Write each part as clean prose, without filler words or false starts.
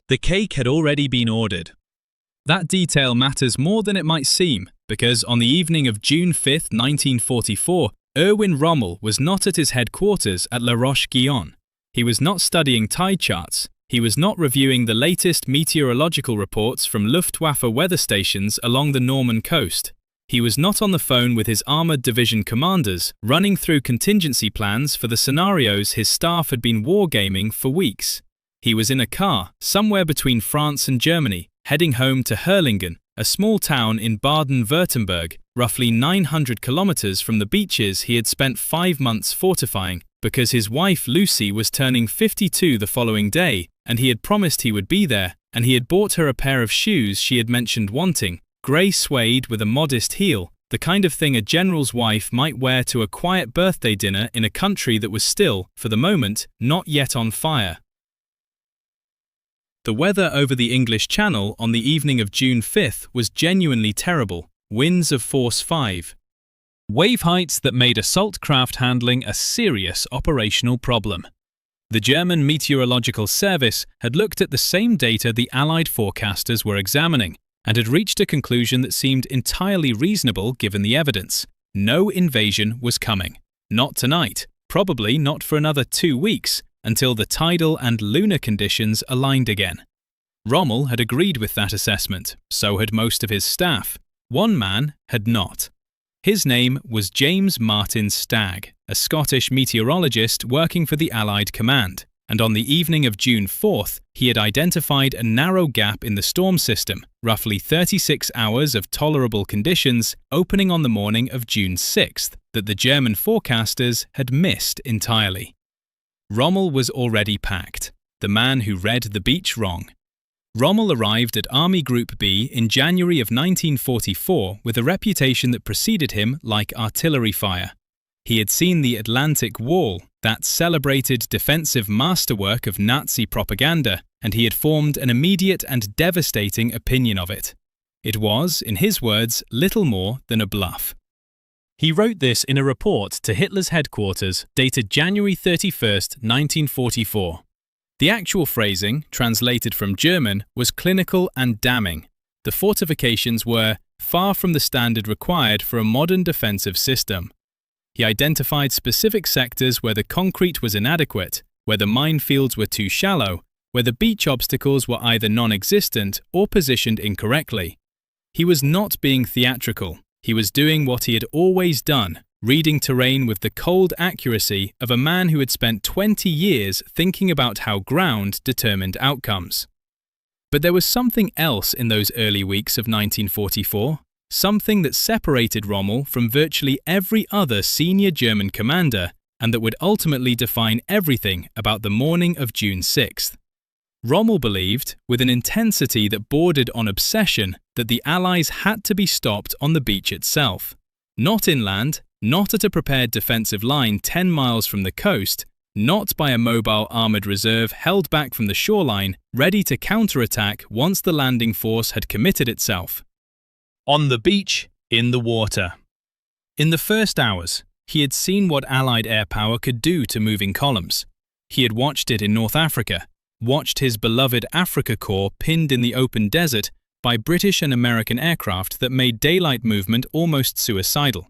The cake had already been ordered. That detail matters more than it might seem, because on the evening of June 5, 1944, Erwin Rommel was not at his headquarters at La Roche-Guyon. He was not studying tide charts. He was not reviewing the latest meteorological reports from Luftwaffe weather stations along the Norman coast. He was not on the phone with his armoured division commanders, running through contingency plans for the scenarios his staff had been wargaming for weeks. He was in a car, somewhere between France and Germany, heading home to Herlingen, a small town in Baden-Württemberg, roughly 900 kilometers from the beaches he had spent 5 months fortifying, because his wife Lucy was turning 52 the following day, and he had promised he would be there, and he had bought her a pair of shoes she had mentioned wanting, grey suede with a modest heel, the kind of thing a general's wife might wear to a quiet birthday dinner in a country that was still, for the moment, not yet on fire. The weather over the English Channel on the evening of June 5 was genuinely terrible, winds of force 5. Wave heights that made assault craft handling a serious operational problem. The German Meteorological Service had looked at the same data the Allied forecasters were examining, and had reached a conclusion that seemed entirely reasonable given the evidence. No invasion was coming. Not tonight, probably not for another 2 weeks, until the tidal and lunar conditions aligned again. Rommel had agreed with that assessment, so had most of his staff. One man had not. His name was James Martin Stagg, a Scottish meteorologist working for the Allied Command, and on the evening of June 4th, he had identified a narrow gap in the storm system, roughly 36 hours of tolerable conditions, opening on the morning of June 6th, that the German forecasters had missed entirely. Rommel was already packed, the man who read the beach wrong. Rommel arrived at Army Group B in January of 1944 with a reputation that preceded him like artillery fire. He had seen the Atlantic Wall, that celebrated defensive masterwork of Nazi propaganda, and he had formed an immediate and devastating opinion of it. It was, in his words, little more than a bluff. He wrote this in a report to Hitler's headquarters dated January 31, 1944. The actual phrasing, translated from German, was clinical and damning. The fortifications were far from the standard required for a modern defensive system. He identified specific sectors where the concrete was inadequate, where the minefields were too shallow, where the beach obstacles were either non-existent or positioned incorrectly. He was not being theatrical. He was doing what he had always done, reading terrain with the cold accuracy of a man who had spent 20 years thinking about how ground determined outcomes. But there was something else in those early weeks of 1944, something that separated Rommel from virtually every other senior German commander, and that would ultimately define everything about the morning of June 6th. Rommel believed, with an intensity that bordered on obsession, that the Allies had to be stopped on the beach itself. Not inland, not at a prepared defensive line 10 miles from the coast, not by a mobile armoured reserve held back from the shoreline, ready to counterattack once the landing force had committed itself. On the beach, in the water. In the first hours, he had seen what Allied air power could do to moving columns. He had watched it in North Africa, watched his beloved Africa Corps pinned in the open desert by British and American aircraft that made daylight movement almost suicidal.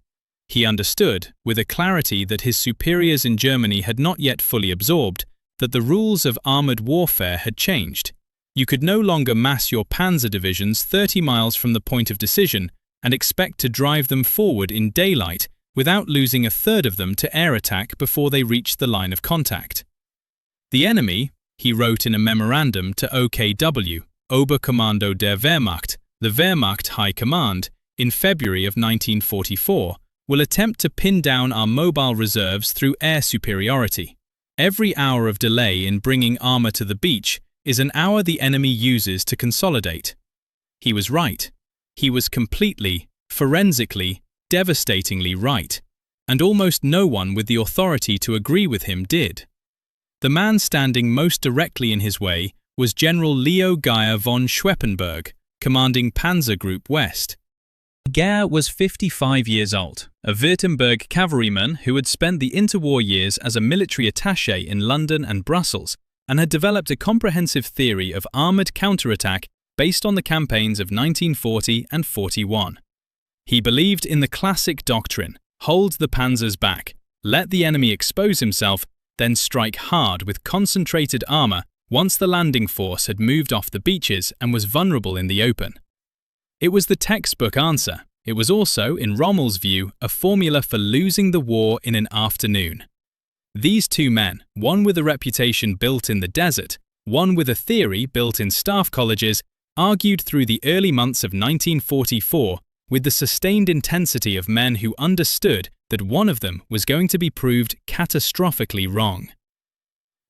He understood, with a clarity that his superiors in Germany had not yet fully absorbed, that the rules of armoured warfare had changed. You could no longer mass your panzer divisions 30 miles from the point of decision and expect to drive them forward in daylight without losing a third of them to air attack before they reached the line of contact. The enemy, he wrote in a memorandum to OKW, Oberkommando der Wehrmacht, the Wehrmacht High Command, in February of 1944, will attempt to pin down our mobile reserves through air superiority. Every hour of delay in bringing armour to the beach is an hour the enemy uses to consolidate. He was right. He was completely, forensically, devastatingly right, and almost no one with the authority to agree with him did. The man standing most directly in his way was General Leo Geyer von Schweppenberg, commanding Panzer Group West. Geyer was 55 years old, a Württemberg cavalryman who had spent the interwar years as a military attaché in London and Brussels, and had developed a comprehensive theory of armoured counterattack based on the campaigns of 1940 and 41. He believed in the classic doctrine: hold the panzers back, let the enemy expose himself, then strike hard with concentrated armour once the landing force had moved off the beaches and was vulnerable in the open. It was the textbook answer. It was also, in Rommel's view, a formula for losing the war in an afternoon. These two men, one with a reputation built in the desert, one with a theory built in staff colleges, argued through the early months of 1944 with the sustained intensity of men who understood that one of them was going to be proved catastrophically wrong.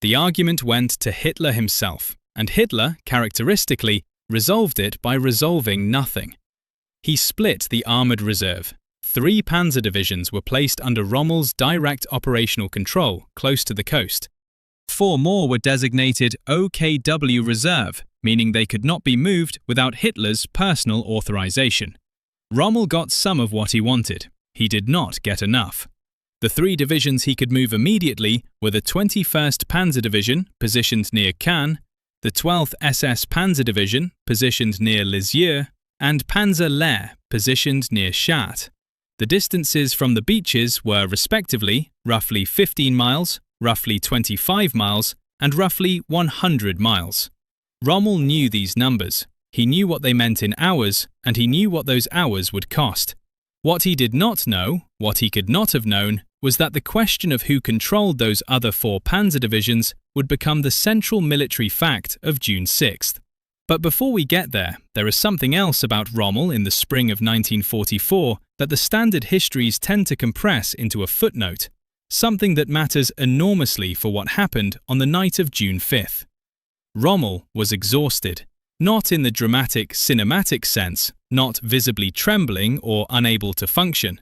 The argument went to Hitler himself, and Hitler, characteristically, resolved it by resolving nothing. He split the armoured reserve. 3 panzer divisions were placed under Rommel's direct operational control close to the coast. 4 more were designated OKW Reserve, meaning they could not be moved without Hitler's personal authorization. Rommel got some of what he wanted. He did not get enough. The 3 divisions he could move immediately were the 21st Panzer Division, positioned near Caen, the 12th SS Panzer Division, positioned near Lisieux, and Panzer Lehr, positioned near Chartres. The distances from the beaches were, respectively, roughly 15 miles, roughly 25 miles, and roughly 100 miles. Rommel knew these numbers. He knew what they meant in hours, and he knew what those hours would cost. What he did not know, what he could not have known, was that the question of who controlled those other 4 panzer divisions would become the central military fact of June 6th. But before we get there, there is something else about Rommel in the spring of 1944 that the standard histories tend to compress into a footnote, something that matters enormously for what happened on the night of June 5th. Rommel was exhausted, not in the dramatic, cinematic sense, not visibly trembling or unable to function.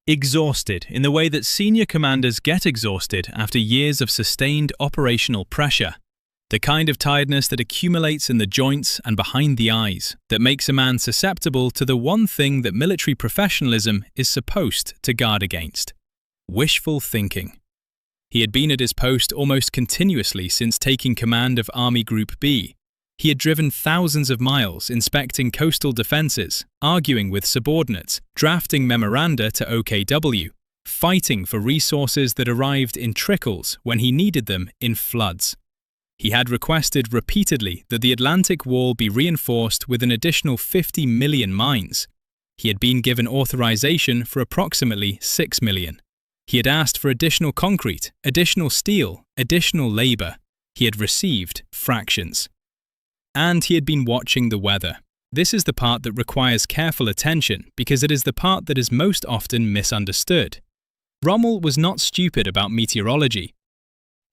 Exhausted in the way that senior commanders get exhausted after years of sustained operational pressure. The kind of tiredness that accumulates in the joints and behind the eyes, that makes a man susceptible to the one thing that military professionalism is supposed to guard against: wishful thinking. He had been at his post almost continuously since taking command of Army Group B. He had driven thousands of miles inspecting coastal defences, arguing with subordinates, drafting memoranda to OKW, fighting for resources that arrived in trickles when he needed them in floods. He had requested repeatedly that the Atlantic Wall be reinforced with an additional 50 million mines. He had been given authorization for approximately 6 million. He had asked for additional concrete, additional steel, additional labour. He had received fractions. And he had been watching the weather. This is the part that requires careful attention because it is the part that is most often misunderstood. Rommel was not stupid about meteorology.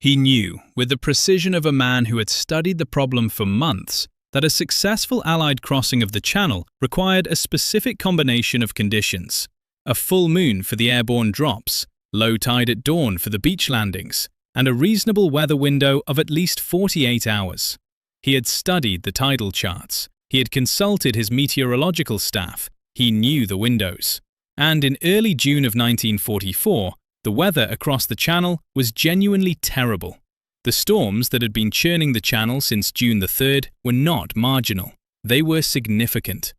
He knew, with the precision of a man who had studied the problem for months, that a successful Allied crossing of the Channel required a specific combination of conditions: a full moon for the airborne drops, low tide at dawn for the beach landings, and a reasonable weather window of at least 48 hours. He had studied the tidal charts. He had consulted his meteorological staff. He knew the windows. And in early June of 1944, the weather across the Channel was genuinely terrible. The storms that had been churning the Channel since June the 3rd were not marginal. They were significant.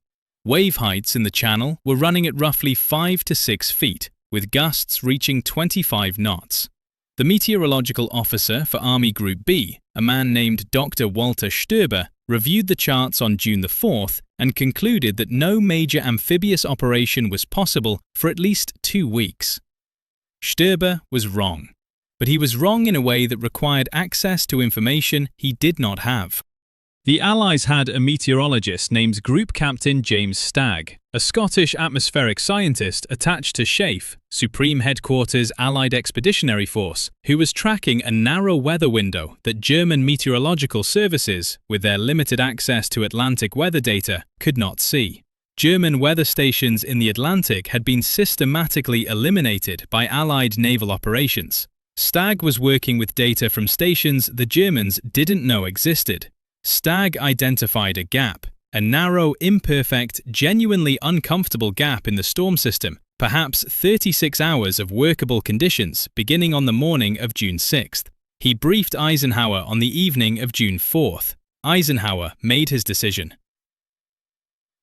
Wave heights in the Channel were running at roughly 5 to 6 feet, with gusts reaching 25 knots. The meteorological officer for Army Group B, a man named Dr. Walter Stoeber, reviewed the charts on June the 4th and concluded that no major amphibious operation was possible for at least 2 weeks. Stoeber was wrong, but he was wrong in a way that required access to information he did not have. The Allies had a meteorologist named Group Captain James Stagg, a Scottish atmospheric scientist attached to SHAEF, Supreme Headquarters Allied Expeditionary Force, who was tracking a narrow weather window that German meteorological services, with their limited access to Atlantic weather data, could not see. German weather stations in the Atlantic had been systematically eliminated by Allied naval operations. Stagg was working with data from stations the Germans didn't know existed. Stagg identified a gap, a narrow, imperfect, genuinely uncomfortable gap in the storm system perhaps 36 hours of workable conditions beginning on the morning of June 6th. He briefed Eisenhower on the evening of June 4th. Eisenhower made his decision.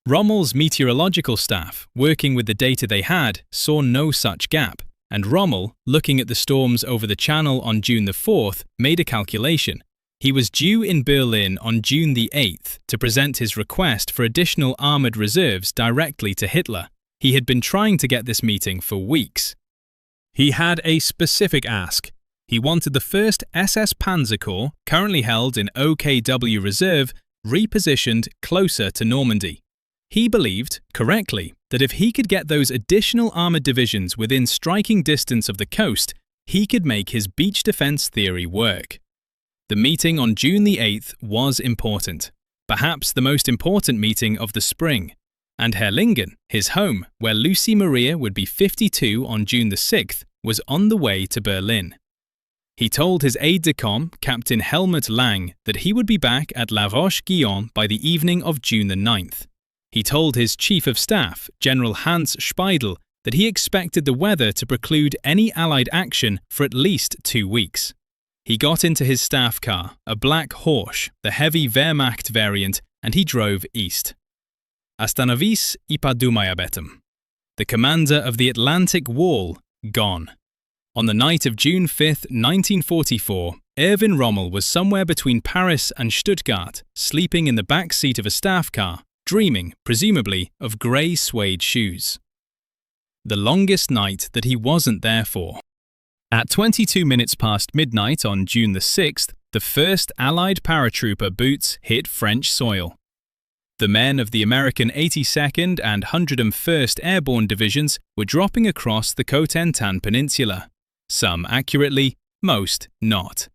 Rommel's meteorological staff, working with the data they had, saw no such gap, and Rommel, looking at the storms over the Channel on June the 4th, made a calculation. He was due in Berlin on June the 8th to present his request for additional armoured reserves directly to Hitler. He had been trying to get this meeting for weeks. He had a specific ask. He wanted the 1st SS Panzer Corps, currently held in OKW Reserve, repositioned closer to Normandy. He believed, correctly, that if he could get those additional armoured divisions within striking distance of the coast, he could make his beach defence theory work. The meeting on June the 8th was important, perhaps the most important meeting of the spring. And Herrlingen, his home, where Lucy Maria would be 52 on June the 6th, was on the way to Berlin. He told his aide-de-camp, Captain Helmut Lang, that he would be back at La Roche-Guyon by the evening of June the 9th. He told his Chief of Staff, General Hans Speidel, that he expected the weather to preclude any Allied action for at least 2 weeks. He got into his staff car, a black Horsch, the heavy Wehrmacht variant, and he drove east. Astanovis I Padumayabetum. The commander of the Atlantic Wall, gone. On the night of June 5, 1944, Erwin Rommel was somewhere between Paris and Stuttgart, sleeping in the back seat of a staff car, dreaming, presumably, of grey suede shoes. The longest night that he wasn't there for. At 22 minutes past midnight on June the 6th, the first Allied paratrooper boots hit French soil. The men of the American 82nd and 101st Airborne Divisions were dropping across the Cotentin Peninsula. Some accurately, most not.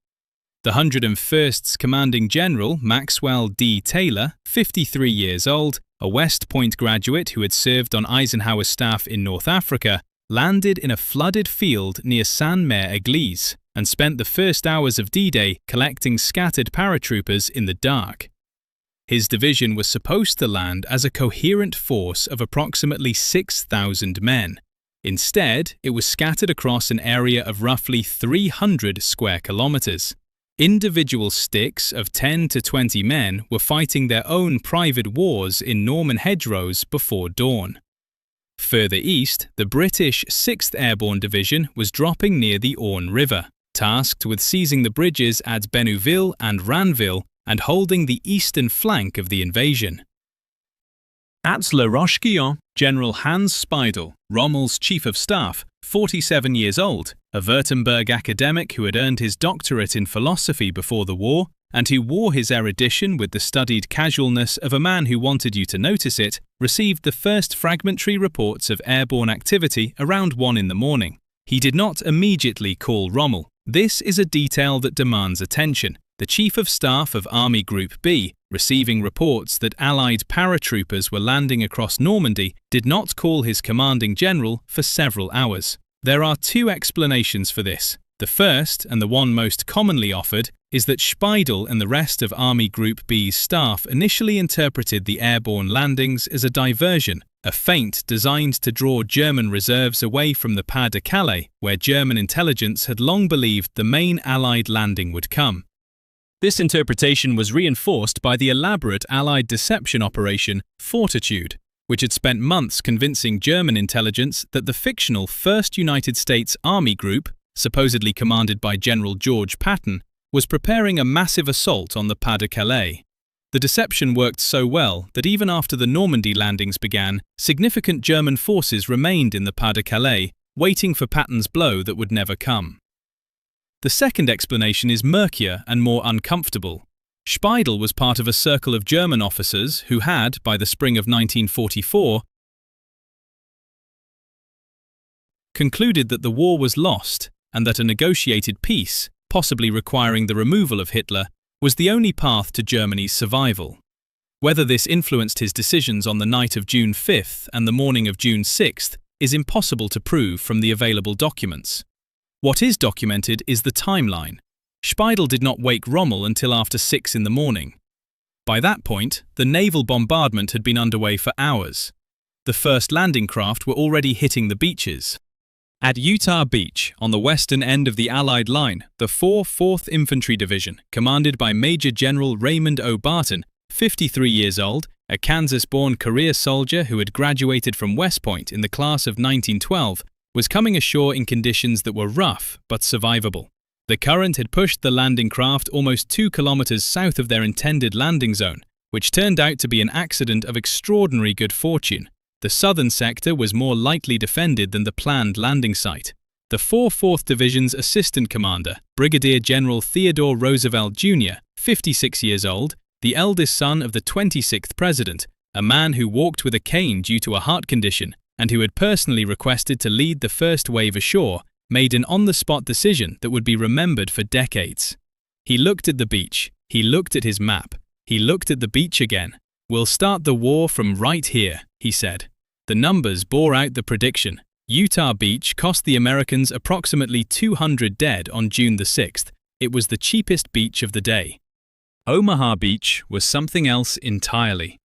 The 101st's commanding general, Maxwell D. Taylor, 53 years old, a West Point graduate who had served on Eisenhower's staff in North Africa, landed in a flooded field near Saint-Mère-Église and spent the first hours of D-Day collecting scattered paratroopers in the dark. His division was supposed to land as a coherent force of approximately 6,000 men. Instead, it was scattered across an area of roughly 300 square kilometers. Individual sticks of 10 to 20 men were fighting their own private wars in Norman hedgerows before dawn. Further east, the British 6th Airborne Division was dropping near the Orne River, tasked with seizing the bridges at Bénouville and Ranville and holding the eastern flank of the invasion. At La Roche-Guyon, General Hans Speidel, Rommel's chief of staff, 47 years old, a Württemberg academic who had earned his doctorate in philosophy before the war, and who wore his erudition with the studied casualness of a man who wanted you to notice it, received the first fragmentary reports of airborne activity around 1 in the morning. He did not immediately call Rommel. This is a detail that demands attention. The Chief of Staff of Army Group B, receiving reports that Allied paratroopers were landing across Normandy, did not call his commanding general for several hours. There are 2 explanations for this. The first, and the one most commonly offered, is that Speidel and the rest of Army Group B's staff initially interpreted the airborne landings as a diversion, a feint designed to draw German reserves away from the Pas de Calais, where German intelligence had long believed the main Allied landing would come. This interpretation was reinforced by the elaborate Allied deception operation Fortitude, which had spent months convincing German intelligence that the fictional 1st United States Army Group, supposedly commanded by General George Patton, was preparing a massive assault on the Pas de Calais. The deception worked so well that even after the Normandy landings began, significant German forces remained in the Pas de Calais, waiting for Patton's blow that would never come. The second explanation is murkier and more uncomfortable. Speidel was part of a circle of German officers who had, by the spring of 1944, concluded that the war was lost and that a negotiated peace, possibly requiring the removal of Hitler, was the only path to Germany's survival. Whether this influenced his decisions on the night of June 5th and the morning of June 6th is impossible to prove from the available documents. What is documented is the timeline. Speidel did not wake Rommel until after 6 in the morning. By that point, the naval bombardment had been underway for hours. the first landing craft were already hitting the beaches. At Utah Beach, on the western end of the Allied line, the 4th Infantry Division, commanded by Major General Raymond O. Barton, 53 years old, a Kansas-born career soldier who had graduated from West Point in the class of 1912, was coming ashore in conditions that were rough but survivable. The current had pushed the landing craft almost 2 kilometers south of their intended landing zone, which turned out to be an accident of extraordinary good fortune. The southern sector was more lightly defended than the planned landing site. The 4th Division's assistant commander, Brigadier General Theodore Roosevelt Jr., 56 years old, the eldest son of the 26th President, a man who walked with a cane due to a heart condition and who had personally requested to lead the first wave ashore, made an on-the-spot decision that would be remembered for decades. He looked at the beach, he looked at his map, he looked at the beach again. "We'll start the war from right here," he said. The numbers bore out the prediction. Utah Beach cost the Americans approximately 200 dead on June the 6th. It was the cheapest beach of the day. Omaha Beach was something else entirely.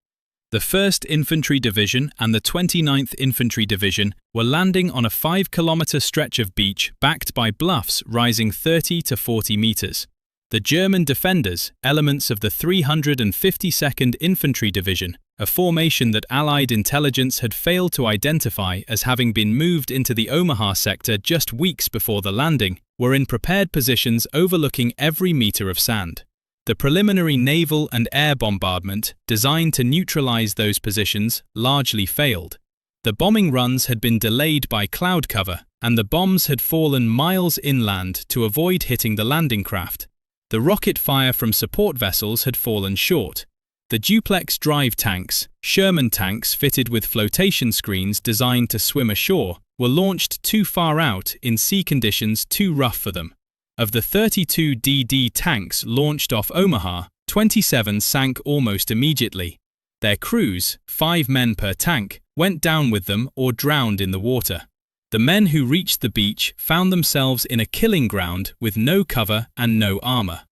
The 1st Infantry Division and the 29th Infantry Division were landing on a 5-kilometer stretch of beach backed by bluffs rising 30 to 40 meters. The German defenders, elements of the 352nd Infantry Division, a formation that Allied intelligence had failed to identify as having been moved into the Omaha sector just weeks before the landing, were in prepared positions overlooking every meter of sand. The preliminary naval and air bombardment, designed to neutralize those positions, largely failed. The bombing runs had been delayed by cloud cover, and the bombs had fallen miles inland to avoid hitting the landing craft. The rocket fire from support vessels had fallen short. The duplex drive tanks, Sherman tanks fitted with flotation screens designed to swim ashore, were launched too far out in sea conditions too rough for them. Of the 32 DD tanks launched off Omaha, 27 sank almost immediately. Their crews, 5 men per tank, went down with them or drowned in the water. The men who reached the beach found themselves in a killing ground with no cover and no armor.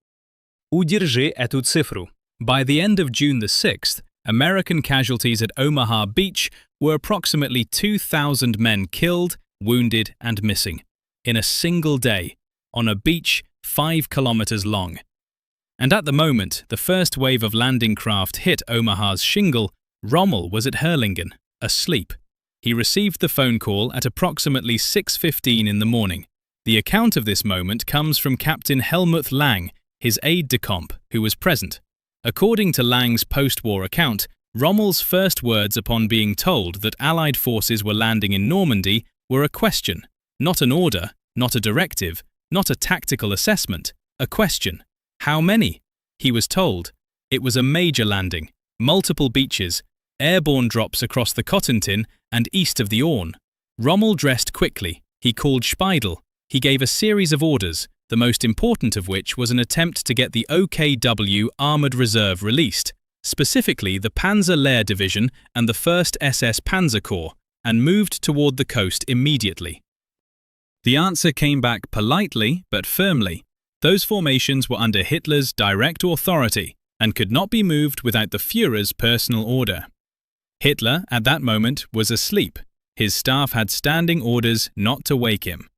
Удержи эту цифру. By the end of June the 6th, American casualties at Omaha Beach were approximately 2,000 men killed, wounded, and missing, in a single day, on a beach 5 kilometers long. And at the moment the first wave of landing craft hit Omaha's shingle, Rommel was at Herlingen, asleep. He received the phone call at approximately 6:15 in the morning. The account of this moment comes from Captain Helmuth Lang, his aide-de-camp, who was present. According to Lang's post-war account, Rommel's first words upon being told that Allied forces were landing in Normandy were a question, not an order, not a directive, not a tactical assessment, a question. How many? He was told. It was a major landing, multiple beaches, airborne drops across the Cotentin and east of the Orne. Rommel dressed quickly. He called Speidel. He gave a series of orders, the most important of which was an attempt to get the OKW Armoured Reserve released, specifically the Panzer Lehr Division and the 1st SS Panzer Corps, and moved toward the coast immediately. The answer came back politely but firmly. Those formations were under Hitler's direct authority and could not be moved without the Führer's personal order. Hitler, at that moment, was asleep. His staff had standing orders not to wake him.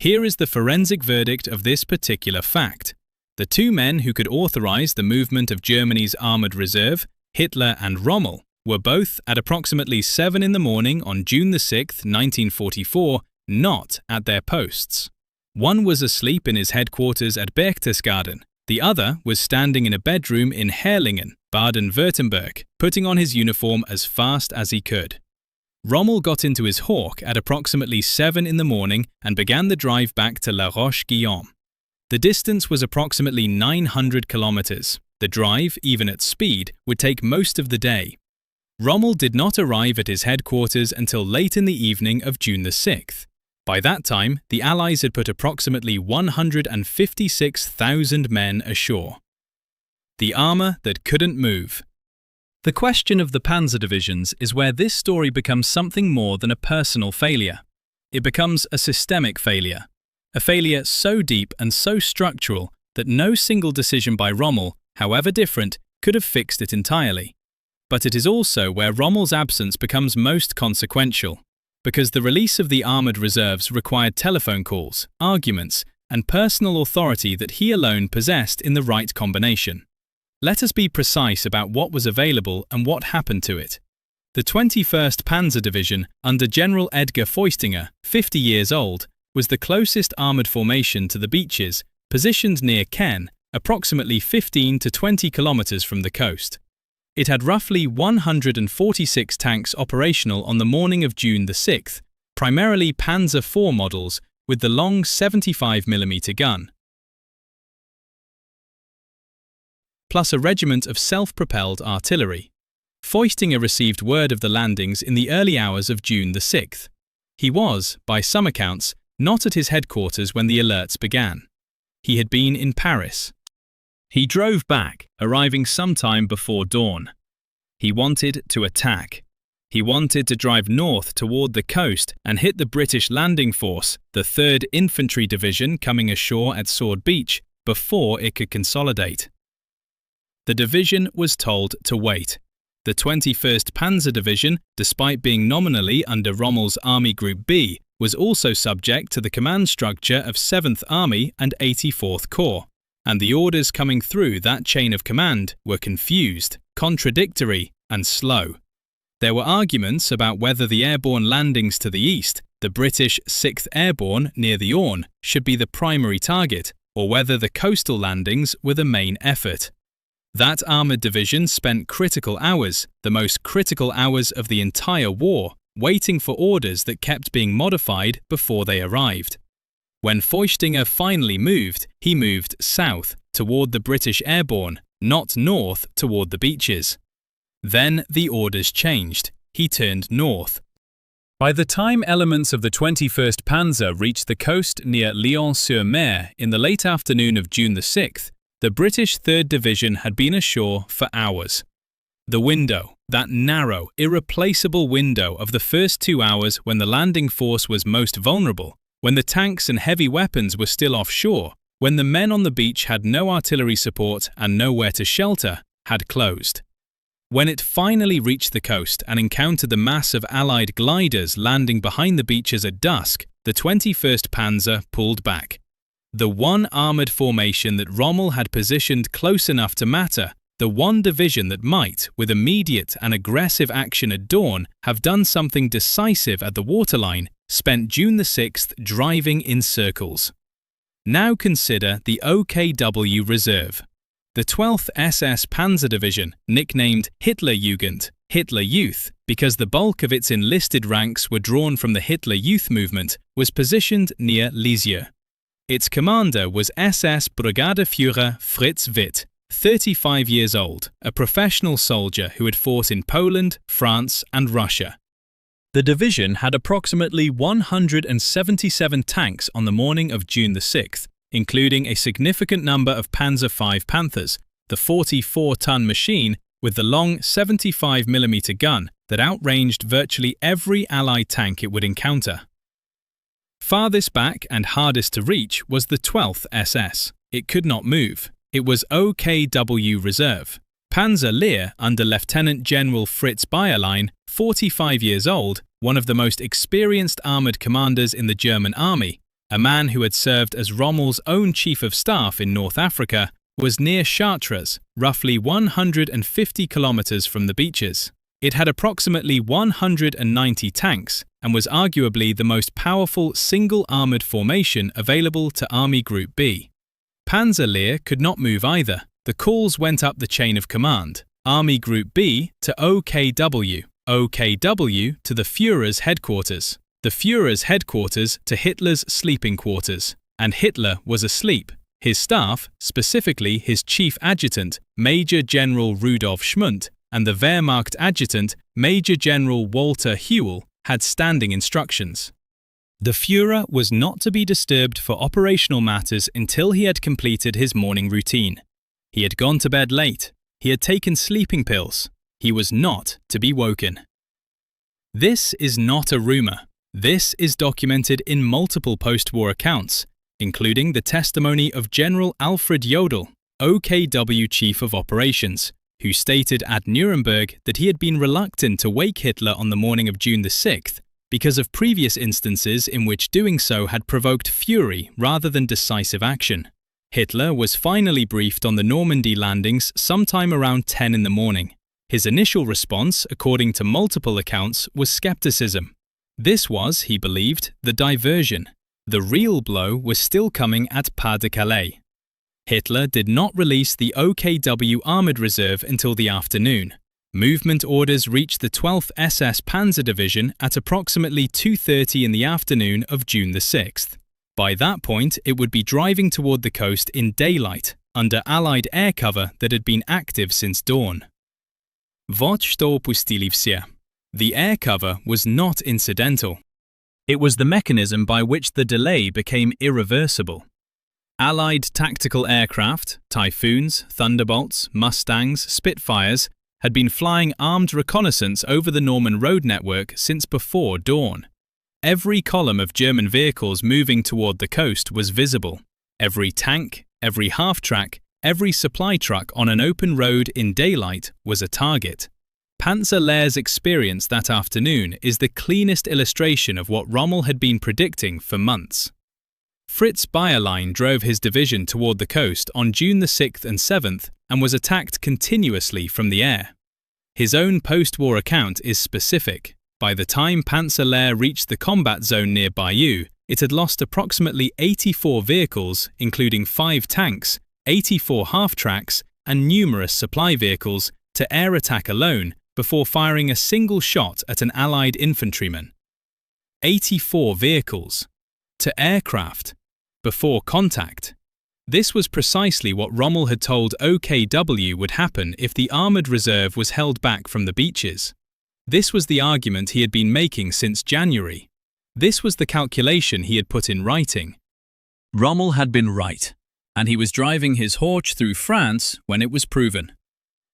Here is the forensic verdict of this particular fact. The 2 men who could authorize the movement of Germany's armored reserve, Hitler and Rommel, were both at approximately 7 in the morning on June the 6th, 1944, not at their posts. One was asleep in his headquarters at Berchtesgaden. The other was standing in a bedroom in Herlingen, Baden-Württemberg, putting on his uniform as fast as he could. Rommel got into his hawk at approximately 7 in the morning and began the drive back to La Roche-Guillaume. The distance was approximately 900 kilometers. The drive, even at speed, would take most of the day. Rommel did not arrive at his headquarters until late in the evening of June the 6th. By that time, the Allies had put approximately 156,000 men ashore. The armor that couldn't move. The question of the panzer divisions is where this story becomes something more than a personal failure. It becomes a systemic failure. A failure so deep and so structural that no single decision by Rommel, however different, could have fixed it entirely. But it is also where Rommel's absence becomes most consequential, because the release of the armoured reserves required telephone calls, arguments, and personal authority that he alone possessed in the right combination. Let us be precise about what was available and what happened to it. The 21st Panzer Division, under General Edgar Feuchtinger, 50 years old, was the closest armoured formation to the beaches, positioned near Caen, approximately 15 to 20 kilometers from the coast. It had roughly 146 tanks operational on the morning of June the 6th, primarily Panzer IV models with the long 75mm gun, plus a regiment of self-propelled artillery. Feuchtinger received word of the landings in the early hours of June the 6th. He was, by some accounts, not at his headquarters when the alerts began. He had been in Paris. He drove back, arriving sometime before dawn. He wanted to attack. He wanted to drive north toward the coast and hit the British landing force, the 3rd Infantry Division coming ashore at Sword Beach, before it could consolidate. The division was told to wait. The 21st Panzer Division, despite being nominally under Rommel's Army Group B, was also subject to the command structure of 7th Army and 84th Corps, and the orders coming through that chain of command were confused, contradictory, and slow. There were arguments about whether the airborne landings to the east, the British 6th Airborne near the Orne, should be the primary target, or whether the coastal landings were the main effort. That armoured division spent critical hours, the most critical hours of the entire war, waiting for orders that kept being modified before they arrived. When Feuchtinger finally moved, he moved south, toward the British Airborne, not north toward the beaches. Then the orders changed. He turned north. By the time elements of the 21st Panzer reached the coast near Lyon-sur-Mer in the late afternoon of June the 6th, the British 3rd Division had been ashore for hours. The window, that narrow, irreplaceable window of the first 2 hours when the landing force was most vulnerable, when the tanks and heavy weapons were still offshore, when the men on the beach had no artillery support and nowhere to shelter, had closed. When it finally reached the coast and encountered the mass of Allied gliders landing behind the beaches at dusk, the 21st Panzer pulled back. The one armoured formation that Rommel had positioned close enough to matter, the one division that might, with immediate and aggressive action at dawn, have done something decisive at the waterline, spent June the 6th driving in circles. Now consider the OKW Reserve. The 12th SS Panzer Division, nicknamed Hitlerjugend, Hitler Youth, because the bulk of its enlisted ranks were drawn from the Hitler Youth movement, was positioned near Lisieux. Its commander was SS Brigadeführer Fritz Witt, 35 years old, a professional soldier who had fought in Poland, France, and Russia. The division had approximately 177 tanks on the morning of June the 6th, including a significant number of Panzer V Panthers, the 44-ton machine with the long 75mm gun that outranged virtually every Allied tank it would encounter. Farthest back and hardest to reach was the 12th SS. It could not move. It was OKW Reserve. Panzer Lehr under Lieutenant General Fritz Bayerlein, 45 years old, one of the most experienced armoured commanders in the German army, a man who had served as Rommel's own Chief of Staff in North Africa, was near Chartres, roughly 150 kilometers from the beaches. It had approximately 190 tanks and was arguably the most powerful single-armoured formation available to Army Group B. Panzer Lehr could not move either. The calls went up the chain of command, Army Group B to OKW, OKW to the Führer's headquarters, the Führer's headquarters to Hitler's sleeping quarters, and Hitler was asleep. His staff, specifically his chief adjutant, Major General Rudolf Schmundt, and the Wehrmacht adjutant, Major General Walter Hewell, had standing instructions. The Führer was not to be disturbed for operational matters until he had completed his morning routine. He had gone to bed late. He had taken sleeping pills. He was not to be woken. This is not a rumour. This is documented in multiple post-war accounts, including the testimony of General Alfred Jodl, OKW Chief of Operations, who stated at Nuremberg that he had been reluctant to wake Hitler on the morning of June the 6th because of previous instances in which doing so had provoked fury rather than decisive action. Hitler was finally briefed on the Normandy landings sometime around 10 in the morning. His initial response, according to multiple accounts, was skepticism. This was, he believed, the diversion. The real blow was still coming at Pas-de-Calais. Hitler did not release the OKW Armoured Reserve until the afternoon. Movement orders reached the 12th SS Panzer Division at approximately 2:30 in the afternoon of June the 6th. By that point, it would be driving toward the coast in daylight, under Allied air cover that had been active since dawn. Вот что упустили все. The air cover was not incidental. It was the mechanism by which the delay became irreversible. Allied tactical aircraft, Typhoons, Thunderbolts, Mustangs, Spitfires, had been flying armed reconnaissance over the Norman road network since before dawn. Every column of German vehicles moving toward the coast was visible. Every tank, every half-track, every supply truck on an open road in daylight was a target. Panzer Lehr's experience that afternoon is the cleanest illustration of what Rommel had been predicting for months. Fritz Bayerlein drove his division toward the coast on June the 6th and 7th and was attacked continuously from the air. His own post-war account is specific. By the time Panzer Lehr reached the combat zone near Bayeux, it had lost approximately 84 vehicles, including 5 tanks, 84 half-tracks, and numerous supply vehicles, to air attack alone before firing a single shot at an Allied infantryman. 84 vehicles. To aircraft. Before contact. This was precisely what Rommel had told OKW would happen if the Armoured Reserve was held back from the beaches. This was the argument he had been making since January. This was the calculation he had put in writing. Rommel had been right, and he was driving his Horch through France when it was proven.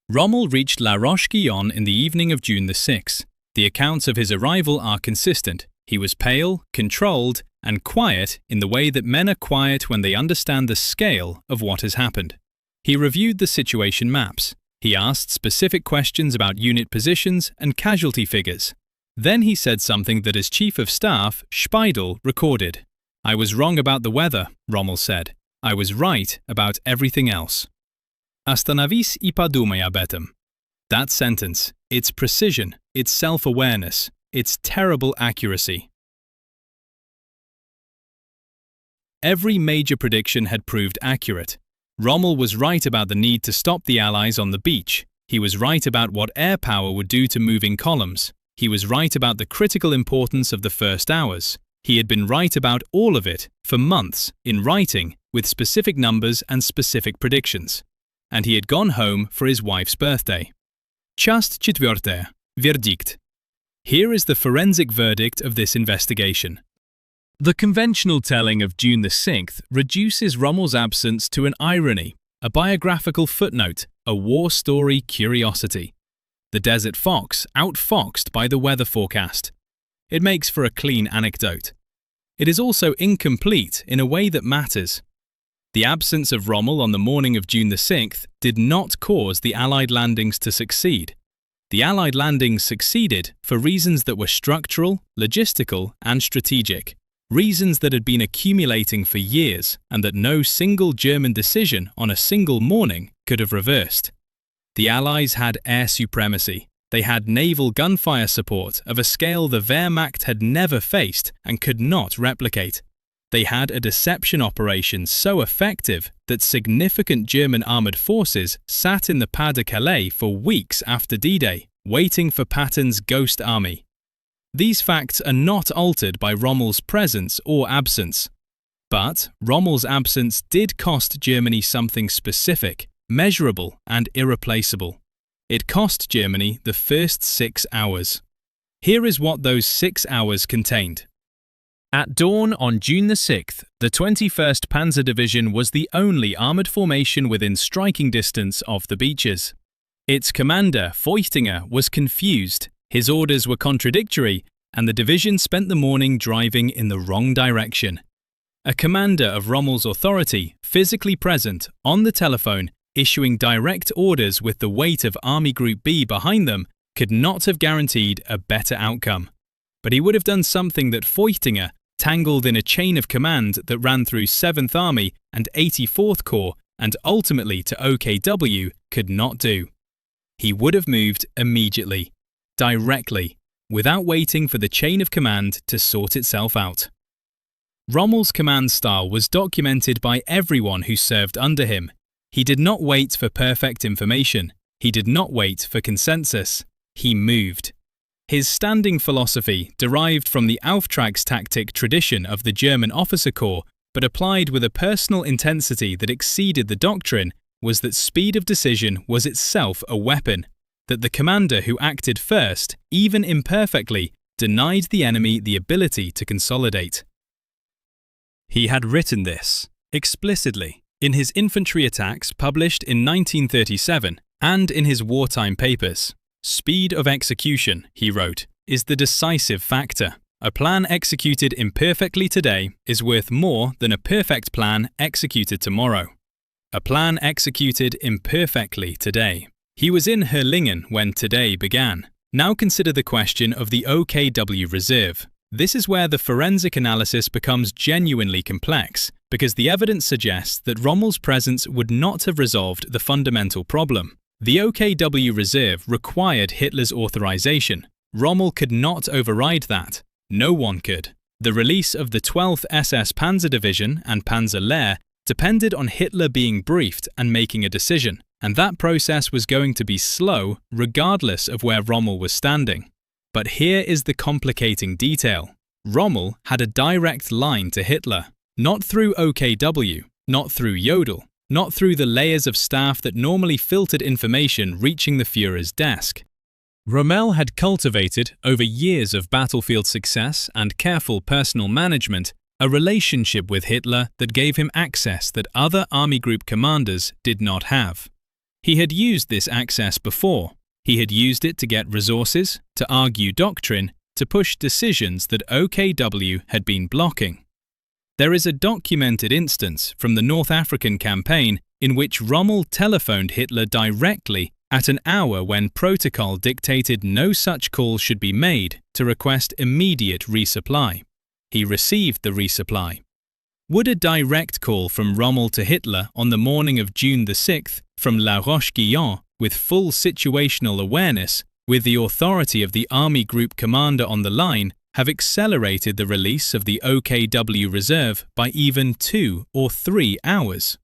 Rommel reached La Roche-Guyon in the evening of June the 6th. The accounts of his arrival are consistent. He was pale, controlled, and quiet in the way that men are quiet when they understand the scale of what has happened. He reviewed the situation maps. He asked specific questions about unit positions and casualty figures. Then he said something that his Chief of Staff, Speidel, recorded. "I was wrong about the weather," Rommel said. "I was right about everything else." Остановись и подумай об этом. That sentence, its precision, its self-awareness, its terrible accuracy. Every major prediction had proved accurate. Rommel was right about the need to stop the Allies on the beach. He was right about what air power would do to moving columns. He was right about the critical importance of the first hours. He had been right about all of it for months, in writing, with specific numbers and specific predictions. And he had gone home for his wife's birthday. Часть четвертая. Verdict. Here is the forensic verdict of this investigation. The conventional telling of June the 6th reduces Rommel's absence to an irony, a biographical footnote, a war story curiosity. The Desert Fox outfoxed by the weather forecast. It makes for a clean anecdote. It is also incomplete in a way that matters. The absence of Rommel on the morning of June the 6th did not cause the Allied landings to succeed. The Allied landings succeeded for reasons that were structural, logistical, and strategic. Reasons that had been accumulating for years and that no single German decision on a single morning could have reversed. The Allies had air supremacy. They had naval gunfire support of a scale the Wehrmacht had never faced and could not replicate. They had a deception operation so effective that significant German armoured forces sat in the Pas-de-Calais for weeks after D-Day, waiting for Patton's Ghost Army. These facts are not altered by Rommel's presence or absence. But Rommel's absence did cost Germany something specific, measurable, and irreplaceable. It cost Germany the first 6 hours. Here is what those 6 hours contained. At dawn on June the 6th, the 21st Panzer Division was the only armoured formation within striking distance of the beaches. Its commander, Feuchtinger, was confused. His orders were contradictory, and the division spent the morning driving in the wrong direction. A commander of Rommel's authority, physically present, on the telephone, issuing direct orders with the weight of Army Group B behind them could not have guaranteed a better outcome. But he would have done something that Feuchtinger, tangled in a chain of command that ran through 7th Army and 84th Corps and ultimately to OKW, could not do. He would have moved immediately, directly, without waiting for the chain of command to sort itself out. Rommel's command style was documented by everyone who served under him. He did not wait for perfect information. He did not wait for consensus. He moved. His standing philosophy, derived from the Auftragstactic tradition of the German officer corps, but applied with a personal intensity that exceeded the doctrine, was that speed of decision was itself a weapon, that the commander who acted first, even imperfectly, denied the enemy the ability to consolidate. He had written this, explicitly, in his infantry attacks published in 1937 and in his wartime papers. Speed of execution, he wrote, is the decisive factor. A plan executed imperfectly today is worth more than a perfect plan executed tomorrow. A plan executed imperfectly today. He was in Herrlingen when today began. Now consider the question of the OKW reserve. This is where the forensic analysis becomes genuinely complex, because the evidence suggests that Rommel's presence would not have resolved the fundamental problem. The OKW reserve required Hitler's authorization. Rommel could not override that. No one could. The release of the 12th SS Panzer Division and Panzer Lehr depended on Hitler being briefed and making a decision, and that process was going to be slow regardless of where Rommel was standing. But here is the complicating detail. Rommel had a direct line to Hitler, not through OKW, not through Jodl, not through the layers of staff that normally filtered information reaching the Führer's desk. Rommel had cultivated, over years of battlefield success and careful personal management, a relationship with Hitler that gave him access that other Army Group commanders did not have. He had used this access before. He had used it to get resources, to argue doctrine, to push decisions that OKW had been blocking. There is a documented instance from the North African campaign in which Rommel telephoned Hitler directly at an hour when protocol dictated no such call should be made to request immediate resupply. He received the resupply. Would a direct call from Rommel to Hitler on the morning of June the 6th from La Roche-Guyon, with full situational awareness, with the authority of the Army Group commander on the line, have accelerated the release of the OKW reserve by even 2 or 3 hours?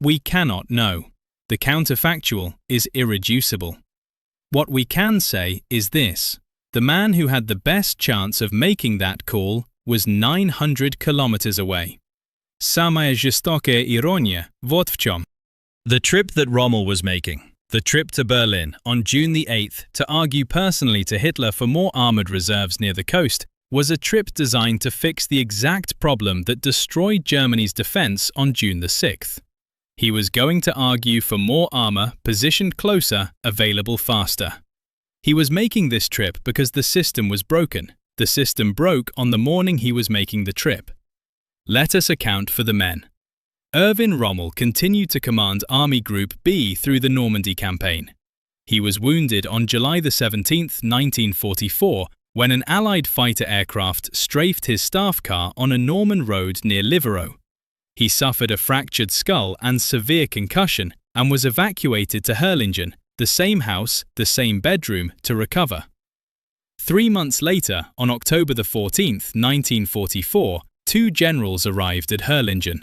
We cannot know. The counterfactual is irreducible. What we can say is this: the man who had the best chance of making that call was 900 kilometers away. Samая жестокая ironia, вот в чем. The trip that Rommel was making, the trip to Berlin on June the 8th to argue personally to Hitler for more armoured reserves near the coast, was a trip designed to fix the exact problem that destroyed Germany's defence on June the 6th. He was going to argue for more armour, positioned closer, available faster. He was making this trip because the system was broken. The system broke on the morning he was making the trip. Let us account for the men. Erwin Rommel continued to command Army Group B through the Normandy campaign. He was wounded on July the 17th, 1944, when an Allied fighter aircraft strafed his staff car on a Norman road near Livorno. He suffered a fractured skull and severe concussion and was evacuated to Herrlingen, the same house, the same bedroom, to recover. 3 months later, on October the 14th, 1944, 2 generals arrived at Herrlingen.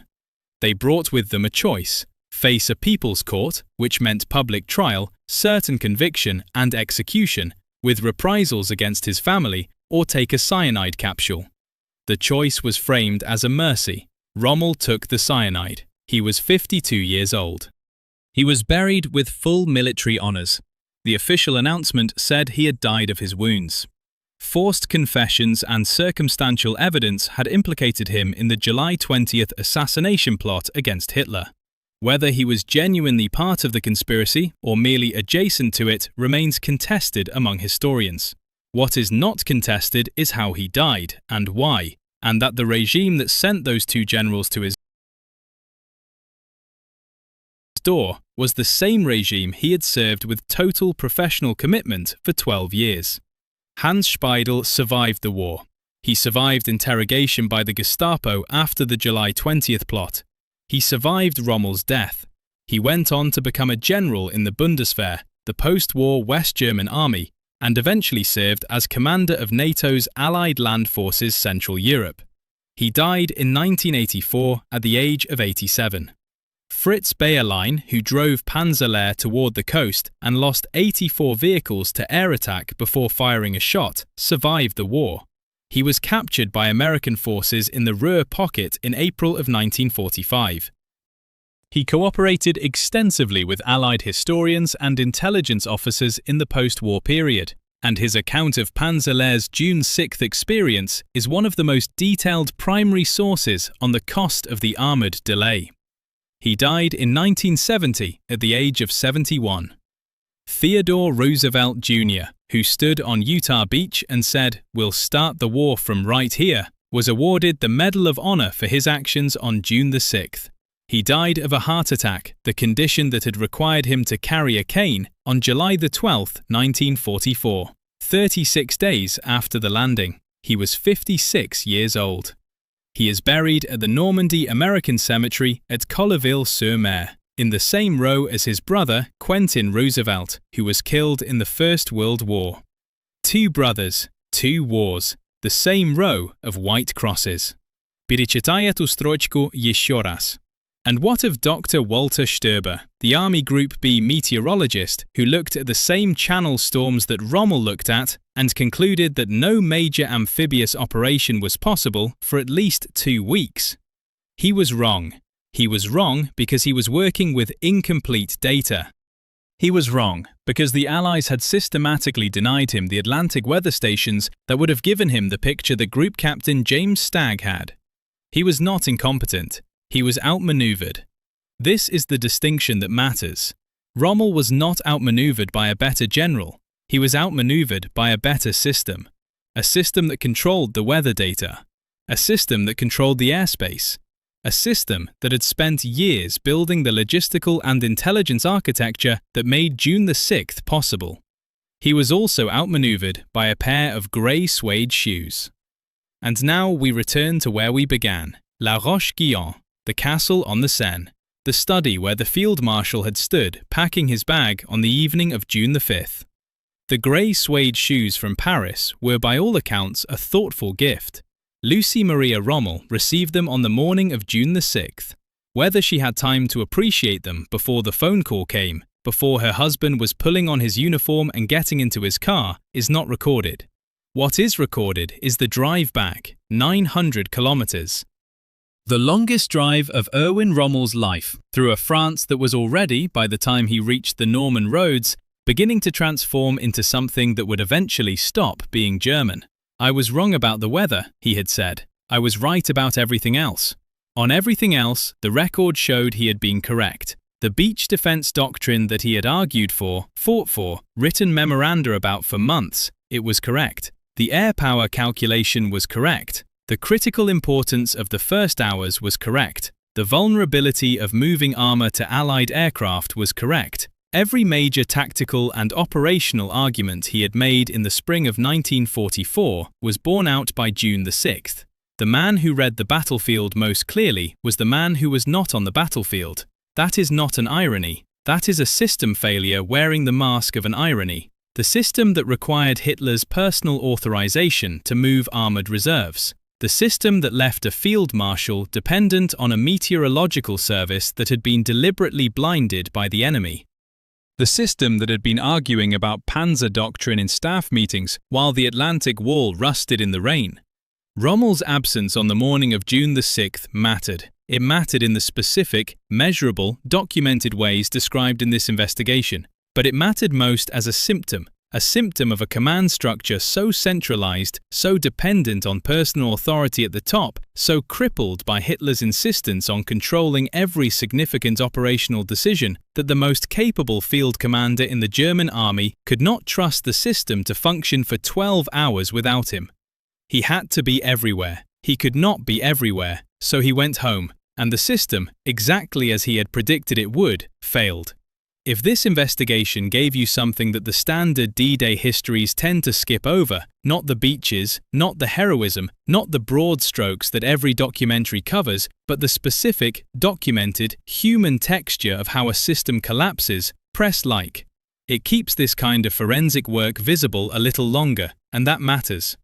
They brought with them a choice: face a people's court, which meant public trial, certain conviction and execution, with reprisals against his family, or take a cyanide capsule. The choice was framed as a mercy. Rommel took the cyanide. He was 52 years old. He was buried with full military honours. The official announcement said he had died of his wounds. Forced confessions and circumstantial evidence had implicated him in the July 20th assassination plot against Hitler. Whether he was genuinely part of the conspiracy or merely adjacent to it remains contested among historians. What is not contested is how he died and why, and that the regime that sent those 2 generals to his restore was the same regime he had served with total professional commitment for 12 years. Hans Speidel survived the war. He survived interrogation by the Gestapo after the July 20th plot. He survived Rommel's death. He went on to become a general in the Bundeswehr, the post-war West German army, and eventually served as commander of NATO's Allied Land Forces Central Europe. He died in 1984 at the age of 87. Fritz Bayerlein, who drove Panzerlehr toward the coast and lost 84 vehicles to air attack before firing a shot, survived the war. He was captured by American forces in the Ruhr Pocket in April of 1945. He cooperated extensively with Allied historians and intelligence officers in the post-war period, and his account of Panzerlehr's June 6th experience is one of the most detailed primary sources on the cost of the armoured delay. He died in 1970 at the age of 71. Theodore Roosevelt Jr., who stood on Utah Beach and said, "We'll start the war from right here," was awarded the Medal of Honor for his actions on June the 6th. He died of a heart attack, the condition that had required him to carry a cane, on July the 12th, 1944, 36 days after the landing. He was 56 years old. He is buried at the Normandy American Cemetery at Colleville-sur-Mer, in the same row as his brother, Quentin Roosevelt, who was killed in the First World War. Two brothers, two wars, the same row of white crosses. Перечитая эту строчку еще раз. And what of Dr. Walter Sturber, the Army Group B meteorologist who looked at the same channel storms that Rommel looked at and concluded that no major amphibious operation was possible for at least 2 weeks? He was wrong. He was wrong because he was working with incomplete data. He was wrong because the Allies had systematically denied him the Atlantic weather stations that would have given him the picture that Group Captain James Stagg had. He was not incompetent. He was outmaneuvered. This is the distinction that matters. Rommel was not outmaneuvered by a better general. He was outmaneuvered by a better system. A system that controlled the weather data. A system that controlled the airspace. A system that had spent years building the logistical and intelligence architecture that made June the 6th possible. He was also outmaneuvered by a pair of grey suede shoes. And now we return to where we began, La Roche-Guyon, the castle on the Seine, the study where the field marshal had stood packing his bag on the evening of June the 5th. The grey suede shoes from Paris were by all accounts a thoughtful gift. Lucy Maria Rommel received them on the morning of June the 6th. Whether she had time to appreciate them before the phone call came, before her husband was pulling on his uniform and getting into his car, is not recorded. What is recorded is the drive back, 900 kilometers. The longest drive of Erwin Rommel's life, through a France that was already, by the time he reached the Norman roads, beginning to transform into something that would eventually stop being German. "I was wrong about the weather," he had said. "I was right about everything else." On everything else, the record showed he had been correct. The beach defense doctrine that he had argued for, fought for, written memoranda about for months, it was correct. The air power calculation was correct. The critical importance of the first hours was correct. The vulnerability of moving armor to Allied aircraft was correct. Every major tactical and operational argument he had made in the spring of 1944 was borne out by June the 6th. The man who read the battlefield most clearly was the man who was not on the battlefield. That is not an irony. That is a system failure wearing the mask of an irony. The system that required Hitler's personal authorization to move armored reserves. The system that left a field marshal dependent on a meteorological service that had been deliberately blinded by the enemy. The system that had been arguing about panzer doctrine in staff meetings while the Atlantic wall rusted in the rain. Rommel's absence on the morning of June the 6th mattered. It mattered in the specific, measurable, documented ways described in this investigation, but it mattered most as a symptom of a command structure so centralized, so dependent on personal authority at the top, so crippled by Hitler's insistence on controlling every significant operational decision that the most capable field commander in the German army could not trust the system to function for 12 hours without him. He had to be everywhere. He could not be everywhere, so he went home. and the system, exactly as he had predicted it would, failed. If this investigation gave you something that the standard D-Day histories tend to skip over, not the beaches, not the heroism, not the broad strokes that every documentary covers, but the specific, documented, human texture of how a system collapses, press like. It keeps this kind of forensic work visible a little longer, and that matters.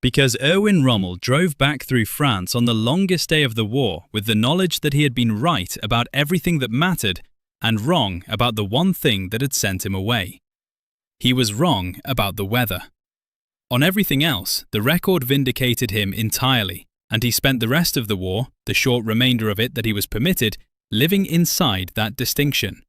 Because Erwin Rommel drove back through France on the longest day of the war with the knowledge that he had been right about everything that mattered and wrong about the one thing that had sent him away. He was wrong about the weather. On everything else, the record vindicated him entirely, and he spent the rest of the war, the short remainder of it that he was permitted, living inside that distinction.